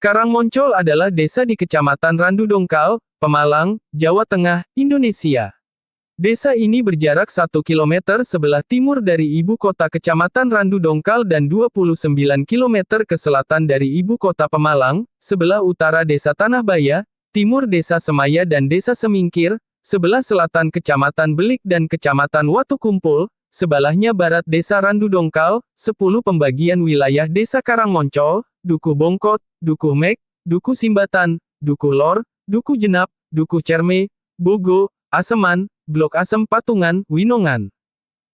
Karangmoncol adalah desa di Kecamatan Randu Dongkal, Pemalang, Jawa Tengah, Indonesia. Desa ini berjarak 1 km sebelah timur dari ibu kota Kecamatan Randu Dongkal dan 29 km ke selatan dari ibu kota Pemalang, sebelah utara Desa Tanah Baya, timur Desa Semaya dan Desa Semingkir, sebelah selatan Kecamatan Belik dan Kecamatan Watu Kumpul, sebelahnya barat Desa Randu Dongkal. 10 pembagian wilayah Desa Karangmoncol: Dukuh Bongkot, Dukuh Mek, Dukuh Simbatan, Dukuh Lor, Dukuh Jenap, Dukuh Cerme, Bogo, Aseman, Blok Asem Patungan, Winongan.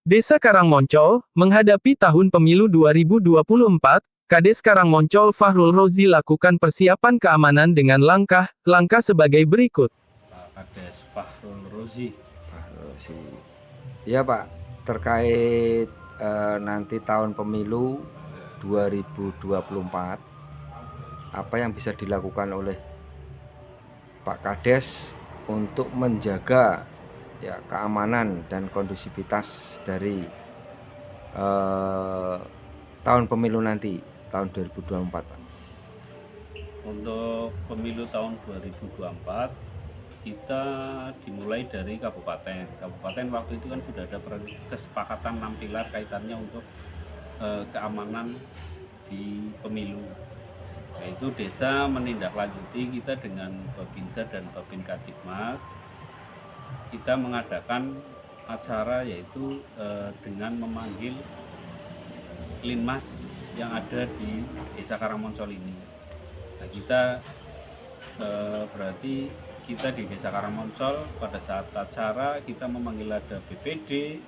Desa Karangmoncol menghadapi tahun pemilu 2024. Kades Karangmoncol Fahrul Rozi lakukan persiapan keamanan dengan langkah sebagai berikut. Pak Kades Fahrul Rozi. Ya Pak, terkait nanti tahun pemilu 2024, apa yang bisa dilakukan oleh Pak Kades untuk menjaga ya keamanan dan kondusivitas dari tahun pemilu nanti tahun 2024 Pak? Untuk pemilu tahun 2024 kita dimulai dari kabupaten waktu itu kan sudah ada kesepakatan 6 pilar kaitannya untuk keamanan di pemilu, yaitu desa menindaklanjuti kita dengan Babinsa dan Babin Kadipmas. Kita mengadakan acara yaitu dengan memanggil Linmas yang ada di Desa Karangmoncol ini. Nah, kita berarti kita di Desa Karangmoncol pada saat acara kita memanggil ada BPD,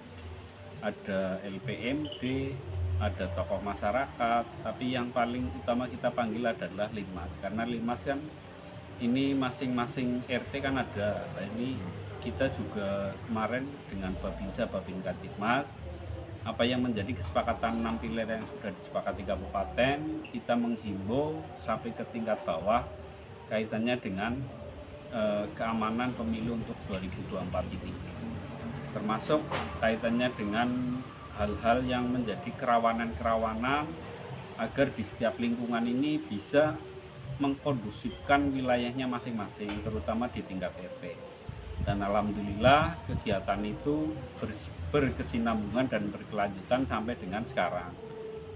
ada LPMD, ada tokoh masyarakat, tapi yang paling utama kita panggil adalah Linmas, karena Linmas kan ini masing-masing RT kan ada. Nah, ini kita juga kemarin dengan Babinsa, Babin Kadipmas, apa yang menjadi kesepakatan 6 pilar yang sudah disepakati kabupaten, kita menghimbau sampai ke tingkat bawah kaitannya dengan keamanan pemilu untuk 2024 ini, termasuk kaitannya dengan hal-hal yang menjadi kerawanan-kerawanan agar di setiap lingkungan ini bisa mengkondusifkan wilayahnya masing-masing, terutama di tingkat RT. Dan alhamdulillah kegiatan itu berkesinambungan dan berkelanjutan sampai dengan sekarang.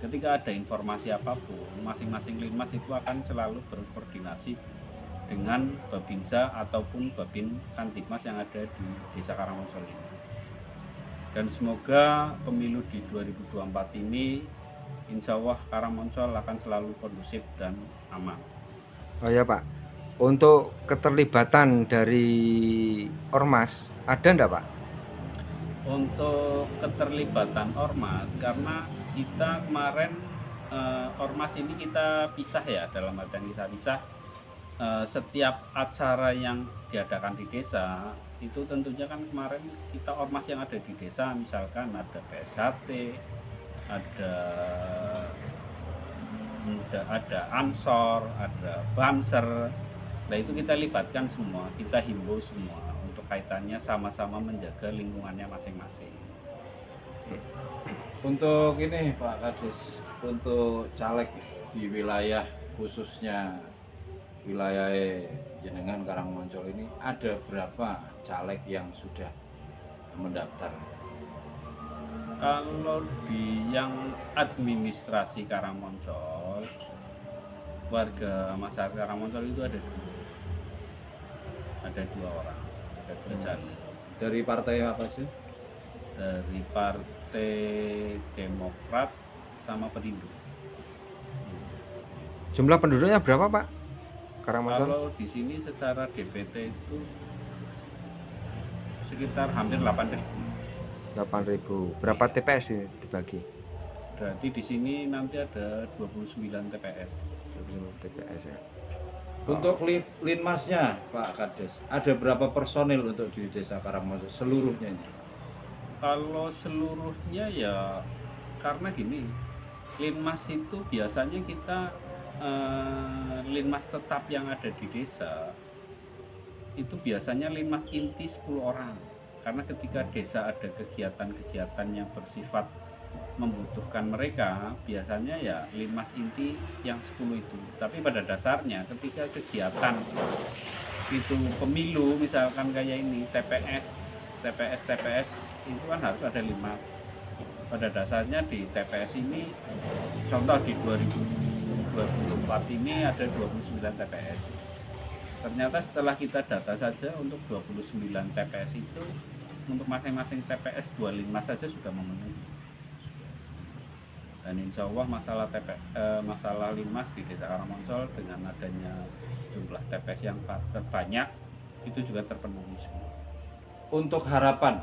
Ketika ada informasi apapun, masing-masing Linmas itu akan selalu berkoordinasi dengan Babinsa ataupun Babin Kadipmas yang ada di Desa Karangmoncol ini. Dan semoga pemilu di 2024 ini insya Allah Karangmoncol akan selalu kondusif dan aman. Oh ya Pak, untuk keterlibatan dari Ormas ada enggak Pak? Untuk keterlibatan Ormas, karena kita kemarin Ormas ini kita pisah ya, dalam artian kita pisah. Setiap acara yang diadakan di desa itu tentunya kan kemarin kita ormas yang ada di desa, misalkan ada PSHT, ada Ansor, ada Banser. Nah itu kita libatkan semua, kita himbau semua untuk kaitannya sama-sama menjaga lingkungannya masing-masing. Untuk ini Pak Kades, untuk caleg di wilayah khususnya wilayah jenengan Karangmoncol ini ada berapa caleg yang sudah mendaftar? Kalau di yang administrasi Karangmoncol, warga masyarakat Karangmoncol itu ada dua orang, ada 2 caleg. Dari partai apa sih? Dari Partai Demokrat sama Perindo. Jumlah penduduknya berapa Pak? Karangmoncol? Kalau di sini secara DPT itu sekitar hampir 8.000. 8.000. Berapa TPS ini dibagi? Berarti di sini nanti ada 29 TPS. 20 TPS ya. Untuk Linmasnya Pak Kades, ada berapa personil untuk di Desa Karangmoncol seluruhnya ini? Kalau seluruhnya ya karena gini, Linmas itu biasanya kita Linmas tetap yang ada di desa itu biasanya Linmas inti 10 orang, karena ketika desa ada kegiatan-kegiatan yang bersifat membutuhkan mereka biasanya ya Linmas inti yang 10 itu. Tapi pada dasarnya ketika kegiatan itu pemilu misalkan kayak ini TPS itu kan harus ada 5. Pada dasarnya di TPS ini contoh di 2024 ini ada 29 TPS. Ternyata setelah kita data saja untuk 29 TPS itu untuk masing-masing TPS 25 saja sudah memenuhi. Dan insya Allah masalah Linmas di Desa Karangmoncol dengan adanya jumlah TPS yang terbanyak itu juga terpenuhi semua. Untuk harapan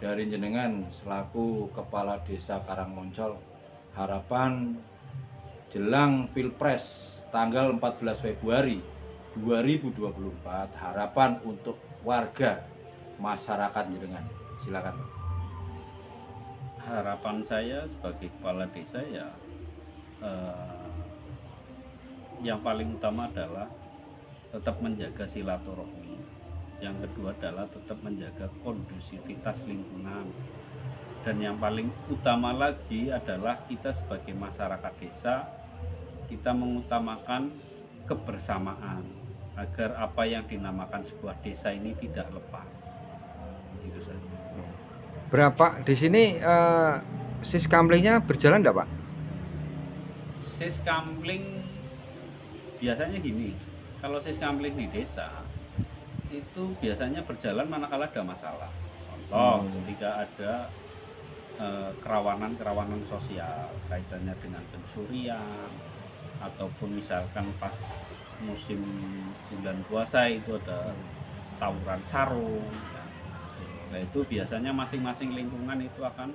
dari jenengan selaku Kepala Desa Karangmoncol, harapan jelang Pilpres tanggal 14 Februari 2024, harapan untuk warga masyarakat jenengan, silakan. Harapan saya sebagai kepala desa ya yang paling utama adalah tetap menjaga silaturahmi. Yang kedua adalah tetap menjaga kondusivitas lingkungan. Dan yang paling utama lagi adalah kita sebagai masyarakat desa, kita mengutamakan kebersamaan agar apa yang dinamakan sebuah desa ini tidak lepas. Itu saja. Berapa di sini siskamlingnya berjalan enggak, Pak? Siskamling biasanya gini, kalau siskamling di desa itu biasanya berjalan manakala ada masalah. Contoh, ketika ada kerawanan sosial kaitannya dengan pencurian ataupun misalkan pas musim bulan puasa itu ada tawuran sarung. Nah, itu biasanya masing-masing lingkungan itu akan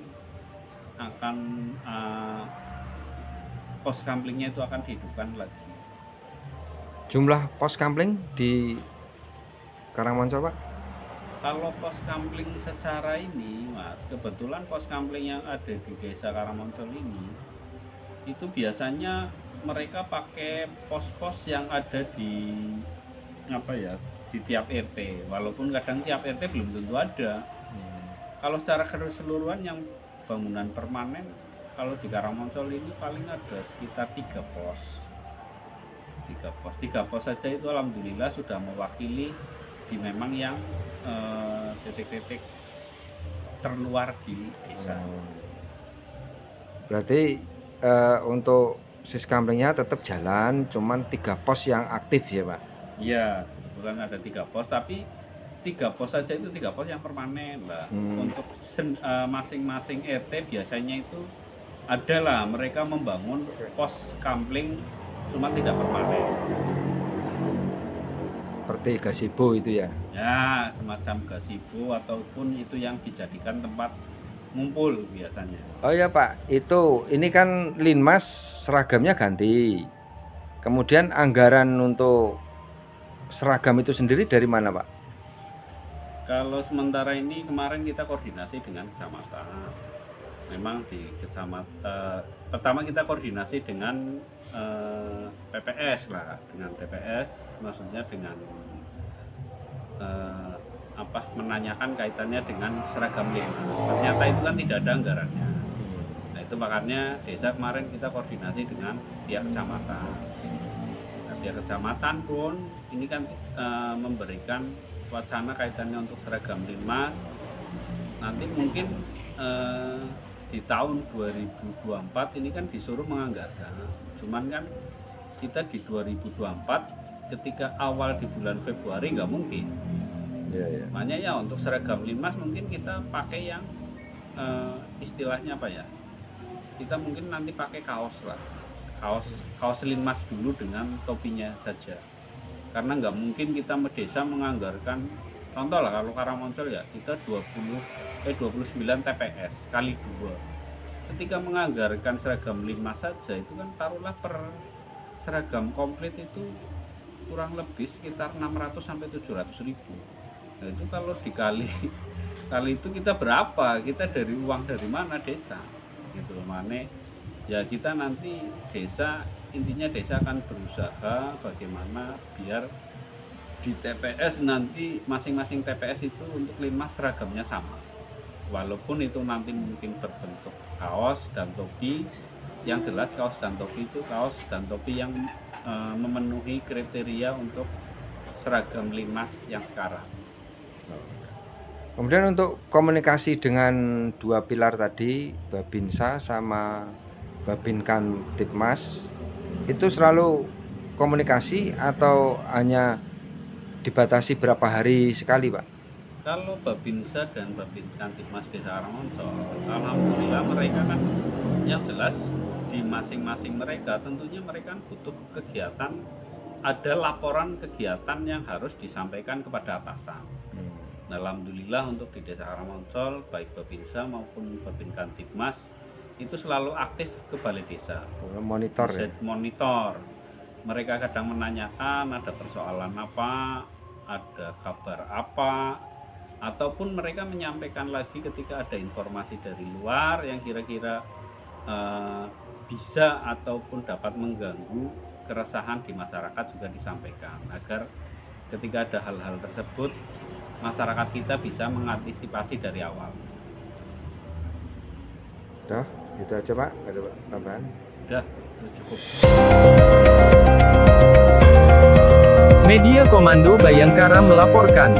pos kamplingnya itu akan dihidupkan lagi. Jumlah pos kampling di Karangmoncol, Pak? Kalau pos kampling secara ini, Mas, kebetulan pos kampling yang ada di Desa Karangmoncol ini itu biasanya mereka pakai pos-pos yang ada di di tiap RT, walaupun kadang tiap RT belum tentu ada. Kalau secara keseluruhan yang bangunan permanen kalau di Karangmoncol ini paling ada sekitar 3 pos. 3 pos saja itu alhamdulillah sudah mewakili di memang yang titik-titik terluar di desa. Berarti untuk siskamlingnya tetap jalan, cuman 3 pos yang aktif ya, Pak? Iya, kebetulan ada 3 pos, tapi 3 pos saja itu 3 pos yang permanen lah. Untuk masing-masing RT biasanya itu adalah mereka membangun pos kampling, cuma tidak permanen. Seperti gazebo itu ya? Ya, semacam gazebo ataupun itu yang dijadikan tempat ngumpul biasanya. Oh ya Pak, ini kan Linmas seragamnya ganti. Kemudian anggaran untuk seragam itu sendiri dari mana, Pak? Kalau sementara ini kemarin kita koordinasi dengan kecamatan. Memang di kecamatan pertama kita koordinasi dengan PPS lah, dengan TPS, maksudnya dengan menanyakan kaitannya dengan seragam Linmas. Ternyata itu kan tidak ada anggarannya. Nah, itu makanya desa kemarin kita koordinasi dengan pihak kecamatan. Nah, pihak kecamatan pun ini kan memberikan wacana kaitannya untuk seragam Linmas. Nanti mungkin di tahun 2024 ini kan disuruh menganggarkan. Cuman kan kita di 2024 ketika awal di bulan Februari nggak mungkin. Ya. Makanya ya untuk seragam Linmas mungkin kita pakai yang istilahnya apa ya? Kita mungkin nanti pakai kaos lah. Kaos Linmas dulu dengan topinya saja. Karena nggak mungkin kita desa menganggarkan, contoh lah kalau Karangmoncol ya kita 29 TPS kali 2. Ketika menganggarkan seragam Linmas saja itu kan taruhlah per seragam komplit itu kurang lebih sekitar 600 sampai 700 ribu. Nah itu kalau dikali itu kita berapa? Kita dari uang dari mana desa? Gitu loh, Mane. Ya kita nanti desa, intinya desa akan berusaha bagaimana biar di TPS nanti masing-masing TPS itu untuk Linmas seragamnya sama. walaupun itu nanti mungkin berbentuk kaos dan topi, yang jelas kaos dan topi itu kaos dan topi yang memenuhi kriteria untuk seragam Linmas yang sekarang. Kemudian untuk komunikasi dengan dua pilar tadi, Babinsa sama Babinkan Tipmas, itu selalu komunikasi atau hanya dibatasi berapa hari sekali, Pak? Kalau Babinsa dan Babinkan Tipmas Desa Karangmonsol, alhamdulillah mereka kan yang jelas di masing-masing mereka tentunya mereka butuh kegiatan, ada laporan kegiatan yang harus disampaikan kepada atasan. Nah, alhamdulillah untuk di Desa Karangmonsol baik Babinsa maupun Babinkan Tipmas itu selalu aktif ke balai desa. Monitor ya? Monitor. Mereka kadang menanyakan ada persoalan apa, ada kabar apa, ataupun mereka menyampaikan lagi ketika ada informasi dari luar yang kira-kira bisa ataupun dapat mengganggu keresahan di masyarakat juga disampaikan agar ketika ada hal-hal tersebut masyarakat kita bisa mengantisipasi dari awal. Udah, itu aja Pak, nggak ada tambahan? Udah, cukup. Media Komando Bayangkara melaporkan.